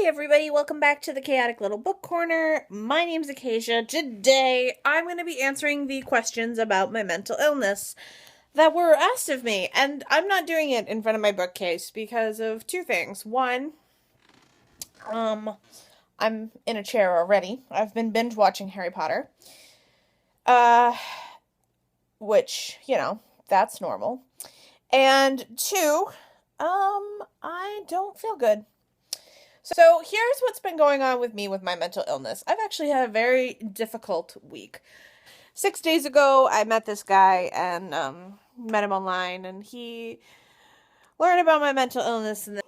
Hey everybody, welcome back to the Chaotic Little Book Corner. My name's Acacia. Today, I'm going to be answering the questions about my mental illness that were asked of me. And I'm not doing it in front of my bookcase because of two things. One, I'm in a chair already. I've been binge watching Harry Potter. Which, that's normal. And two, I don't feel good. So here's what's been going on with me with my mental illness. I've actually had a very difficult week. 6 days ago, I met this guy and met him online, and he learned about my mental illness, and then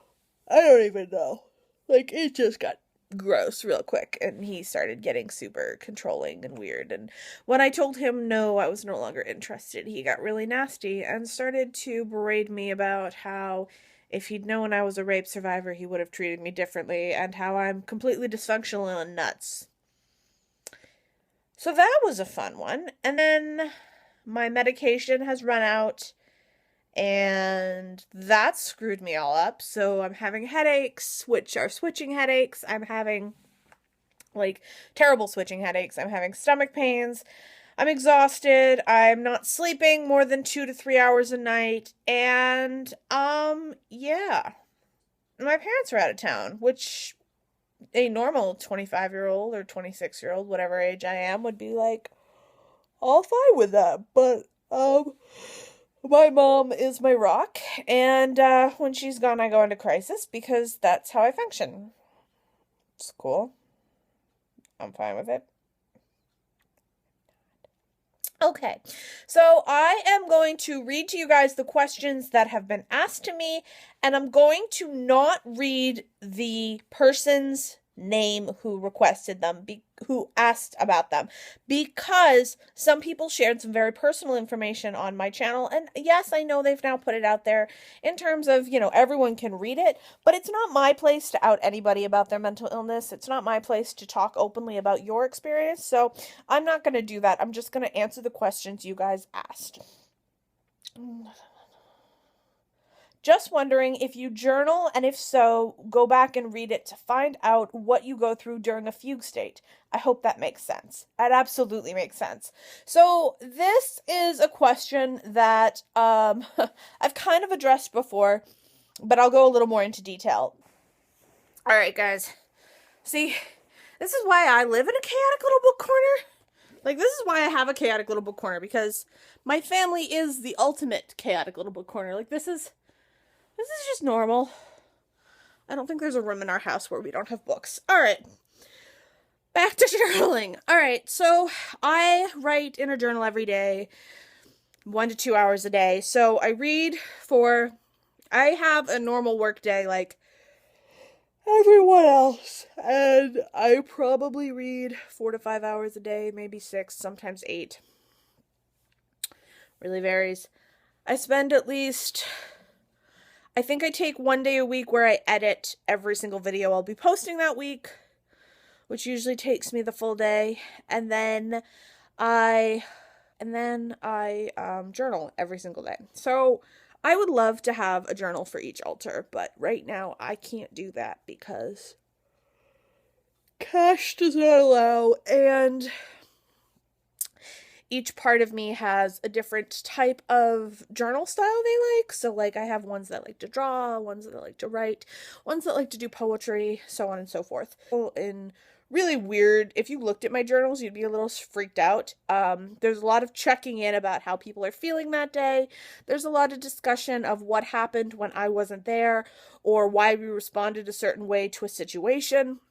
I don't even know. It just got gross real quick, and he started getting super controlling and weird, and when I told him no, I was no longer interested, he got really nasty and started to berate me about how if he'd known I was a rape survivor, he would have treated me differently, and how I'm completely dysfunctional and nuts. So that was a fun one. And then my medication has run out, and that screwed me all up. So I'm having headaches, which are switching headaches. I'm having, terrible switching headaches. I'm having stomach pains. I'm exhausted. I'm not sleeping more than 2 to 3 hours a night. And, yeah. My parents are out of town, which a normal 25-year-old or 26-year-old, whatever age I am, would be like, all fine with that. But, my mom is my rock. And, when she's gone, I go into crisis because that's how I function. It's cool. I'm fine with it. Okay, so I am going to read to you guys the questions that have been asked to me, and I'm going to not read the person's name who requested them, who asked about them, because some people shared some very personal information on my channel, and yes, I know they've now put it out there in terms of, everyone can read it, but it's not my place to out anybody about their mental illness. It's not my place to talk openly about your experience, so I'm not going to do that. I'm just going to answer the questions you guys asked. Just wondering if you journal, and if so, go back and read it to find out what you go through during a fugue state. I hope that makes sense. That absolutely makes sense. So this is a question that I've kind of addressed before, but I'll go a little more into detail. All right, guys. See, this is why I live in a chaotic little book corner. This is why I have a chaotic little book corner, because my family is the ultimate chaotic little book corner. This is just normal. I don't think there's a room in our house where we don't have books. All right. Back to journaling. All right. So I write in a journal every day, 1 to 2 hours a day. So I read I have a normal work day like everyone else. And I probably read 4 to 5 hours a day, maybe 6, sometimes 8. Really varies. I spend I think I take 1 day a week where I edit every single video I'll be posting that week, which usually takes me the full day, and then I journal every single day. So I would love to have a journal for each altar, but right now I can't do that because cash does not allow, and each part of me has a different type of journal style they like. So, I have ones that like to draw, ones that like to write, ones that like to do poetry, so on and so forth. And really weird, if you looked at my journals, you'd be a little freaked out. There's a lot of checking in about how people are feeling that day. There's a lot of discussion of what happened when I wasn't there, or why we responded a certain way to a situation.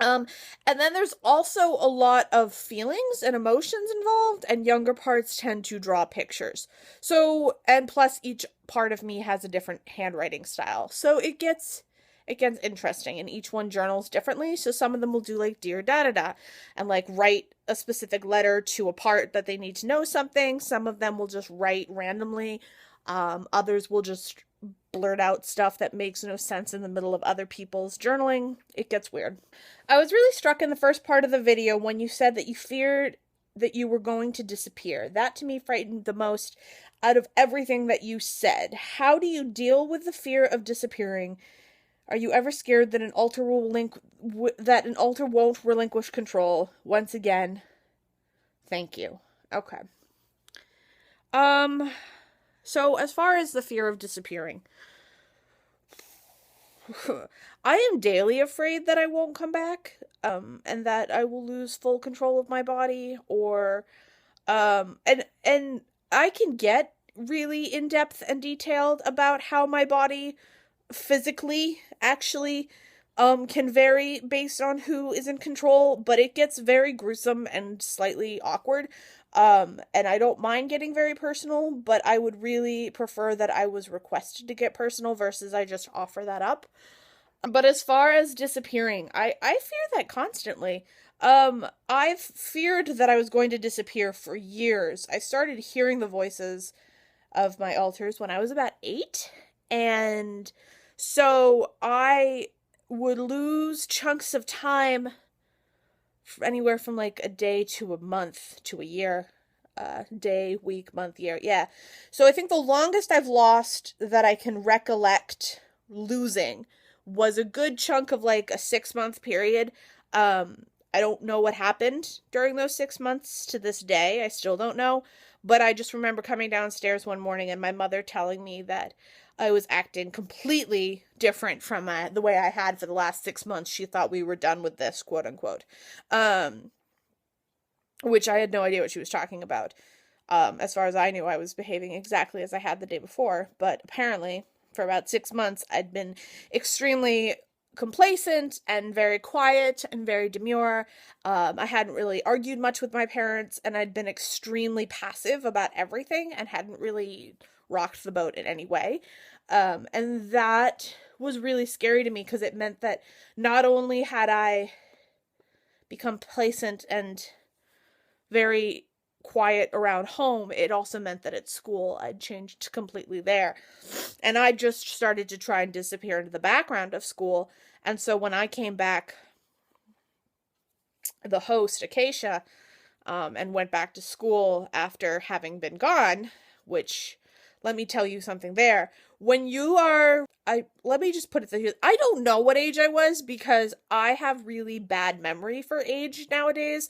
And then there's also a lot of feelings and emotions involved, and younger parts tend to draw pictures. So, and plus each part of me has a different handwriting style. So it gets interesting, and each one journals differently. So some of them will do dear da-da-da, and write a specific letter to a part that they need to know something. Some of them will just write randomly. Others will just blurt out stuff that makes no sense in the middle of other people's journaling. It gets weird. I was really struck in the first part of the video when you said that you feared that you were going to disappear. That to me frightened the most out of everything that you said. How do you deal with the fear of disappearing? Are you ever scared that that an altar won't relinquish control? Once again, thank you. Okay. Um, so as far as the fear of disappearing, I am daily afraid that I won't come back, and that I will lose full control of my body, or and I can get really in depth and detailed about how my body physically actually can vary based on who is in control, but it gets very gruesome and slightly awkward. And I don't mind getting very personal, but I would really prefer that I was requested to get personal versus I just offer that up. But as far as disappearing, I fear that constantly. I've feared that I was going to disappear for years. I started hearing the voices of my alters when I was about 8, and so I would lose chunks of time, anywhere from like a day to a month to a year. Day, week, month, year. Yeah. So I think the longest I've lost that I can recollect losing was a good chunk of like a 6-month period. I don't know what happened during those 6 months to this day. I still don't know. But I just remember coming downstairs one morning and my mother telling me that I was acting completely different from the way I had for the last 6 months. She thought we were done with this, quote unquote. Which I had no idea what she was talking about. As far as I knew, I was behaving exactly as I had the day before. But apparently, for about 6 months, I'd been extremely complacent and very quiet and very demure. I hadn't really argued much with my parents, and I'd been extremely passive about everything and hadn't really rocked the boat in any way. And that was really scary to me because it meant that not only had I become complacent and very quiet around home, it also meant that at school I'd changed completely there. And I just started to try and disappear into the background of school. And so when I came back, the host, Acacia, and went back to school after having been gone, which, let me tell you something there. When you are, let me just put it this, I don't know what age I was because I have really bad memory for age nowadays,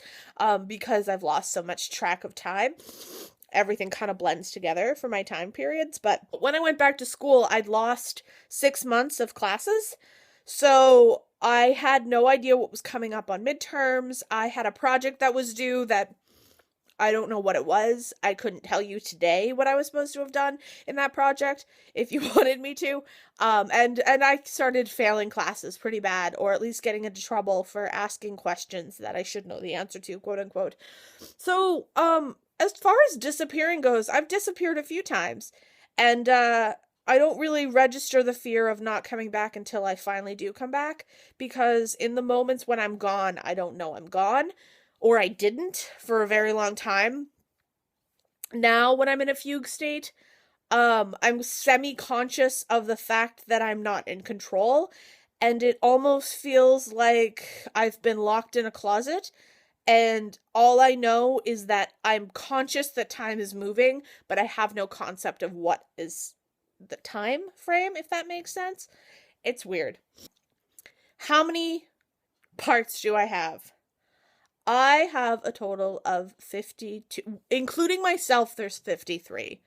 because I've lost so much track of time. Everything kind of blends together for my time periods. But when I went back to school, I'd lost 6 months of classes. So I had no idea what was coming up on midterms. I had a project that was due that I don't know what it was. I couldn't tell you today what I was supposed to have done in that project if you wanted me to. And I started failing classes pretty bad, or at least getting into trouble for asking questions that I should know the answer to, quote unquote. So, as far as disappearing goes, I've disappeared a few times. And, I don't really register the fear of not coming back until I finally do come back, because in the moments when I'm gone, I don't know I'm gone, or I didn't for a very long time. Now, when I'm in a fugue state, I'm semi-conscious of the fact that I'm not in control, and it almost feels like I've been locked in a closet, and all I know is that I'm conscious that time is moving, but I have no concept of what is the time frame, if that makes sense. It's weird. How many parts do I have? I have a total of 52, including myself, there's 53.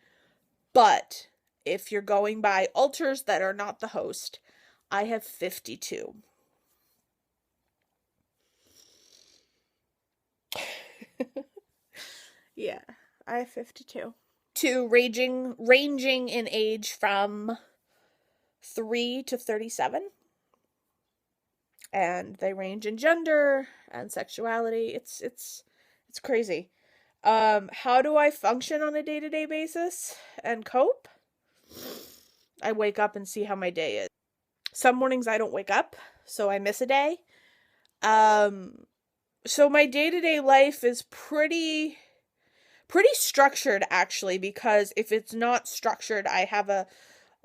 But if you're going by alters that are not the host, I have 52. Yeah, I have 52. Ranging in age from 3 to 37. And they range in gender and sexuality. It's crazy. How do I function on a day-to-day basis and cope? I wake up and see how my day is. Some mornings I don't wake up, so I miss a day. So my day-to-day life is pretty structured, actually, because if it's not structured, I have a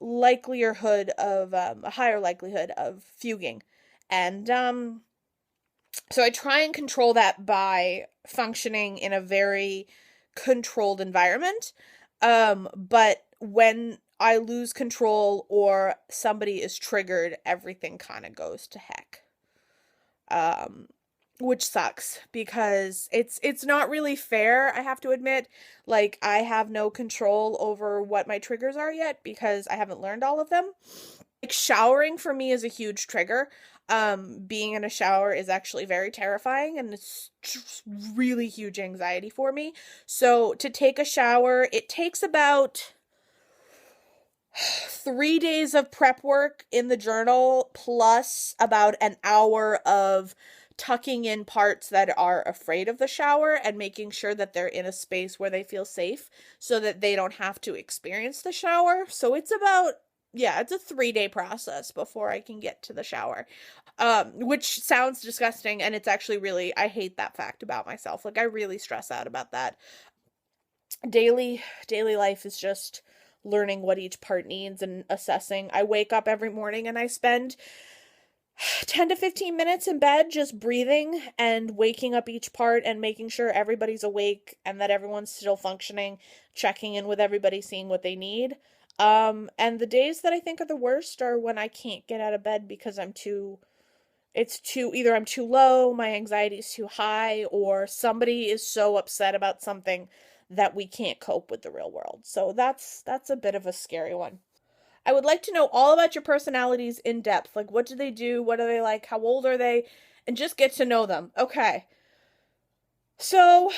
higher likelihood of fuging. And, so I try and control that by functioning in a very controlled environment. But when I lose control or somebody is triggered, everything kind of goes to heck. Um, which sucks because it's not really fair, I have to admit. Like, I have no control over what my triggers are yet because I haven't learned all of them. Like, showering for me is a huge trigger. Being in a shower is actually very terrifying and it's just really huge anxiety for me. So to take a shower, it takes about 3 days of prep work in the journal plus about an hour of tucking in parts that are afraid of the shower and making sure that they're in a space where they feel safe so that they don't have to experience the shower. So it's about, yeah, it's a 3-day process before I can get to the shower. Which sounds disgusting, and it's actually really, I hate that fact about myself. Like, I really stress out about that. Daily life is just learning what each part needs and assessing. I wake up every morning and I spend 10 to 15 minutes in bed just breathing and waking up each part and making sure everybody's awake and that everyone's still functioning, checking in with everybody, seeing what they need. And the days that I think are the worst are when I can't get out of bed because either I'm too low, my anxiety is too high, or somebody is so upset about something that we can't cope with the real world. So that's a bit of a scary one. I would like to know all about your personalities in depth. Like, what do they do? What are they like? How old are they? And just get to know them. Okay. So,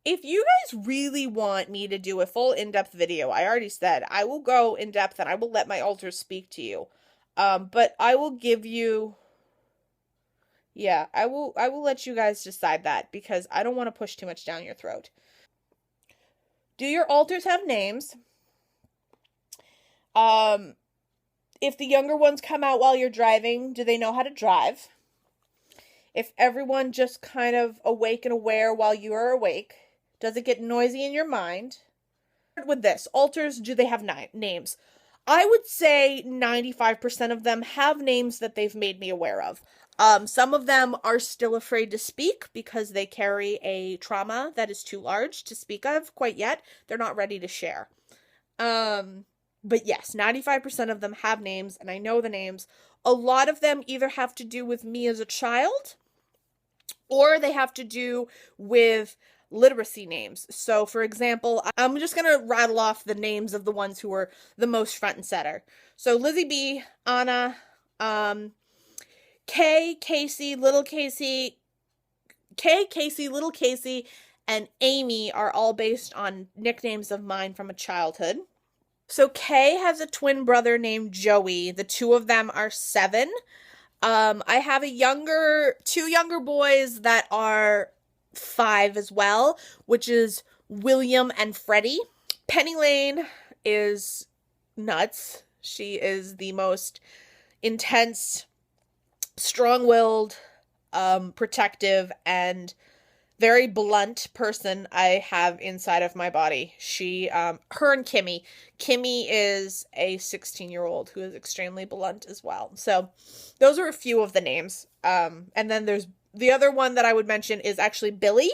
if you guys really want me to do a full in-depth video, I already said I will go in depth and I will let my alters speak to you. But I will give you, yeah, I will let you guys decide that because I don't want to push too much down your throat. Do your alters have names? If the younger ones come out while you're driving, do they know how to drive? If everyone just kind of awake and aware while you are awake, does it get noisy in your mind? With this, alters, do they have names? I would say 95% of them have names that they've made me aware of. Some of them are still afraid to speak because they carry a trauma that is too large to speak of quite yet. They're not ready to share. But yes, 95% of them have names, and I know the names. A lot of them either have to do with me as a child, or they have to do with literacy names. So, for example, I'm just going to rattle off the names of the ones who were the most front and center. So, Lizzie B, Anna, Kay, Casey, Little Casey, Little Casey, and Amy are all based on nicknames of mine from a childhood. So Kay has a twin brother named Joey. The two of them are 7. I have two younger boys that are 5 as well, which is William and Freddie. Penny Lane is nuts. She is the most intense, strong-willed, protective, and very blunt person I have inside of my body. Her and Kimmy. Kimmy is a 16-year-old who is extremely blunt as well. So those are a few of the names. And then there's the other one that I would mention is actually Billy.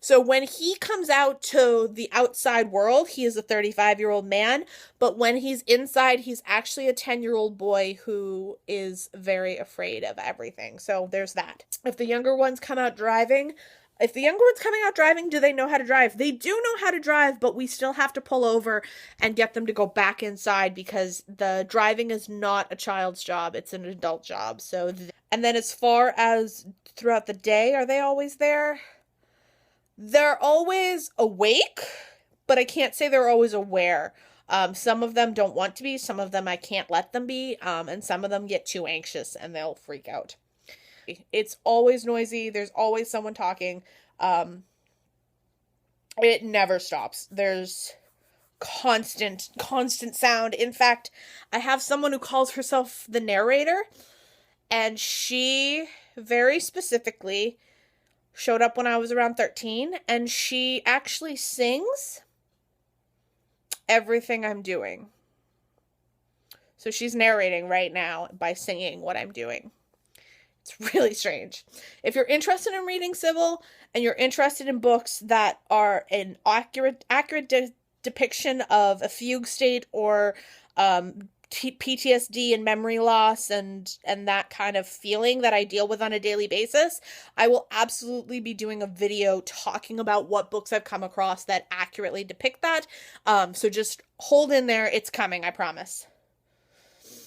So when he comes out to the outside world, he is a 35-year-old man. But when he's inside, he's actually a 10-year-old boy who is very afraid of everything. So there's that. If the younger ones come out driving, do they know how to drive? They do know how to drive, but we still have to pull over and get them to go back inside because the driving is not a child's job. It's an adult job. And then as far as throughout the day, are they always there? They're always awake, but I can't say they're always aware. Some of them don't want to be. Some of them I can't let them be. And some of them get too anxious and they'll freak out. It's always noisy. There's always someone talking. It never stops. There's constant sound. In fact, I have someone who calls herself the narrator, and she very specifically showed up when I was around 13, and she actually sings everything I'm doing. So she's narrating right now by singing what I'm doing. It's really strange. If you're interested in reading Civil and you're interested in books that are an accurate depiction of a fugue state or PTSD and memory loss and that kind of feeling that I deal with on a daily basis, I will absolutely be doing a video talking about what books I've come across that accurately depict that. So just hold in there. It's coming, I promise.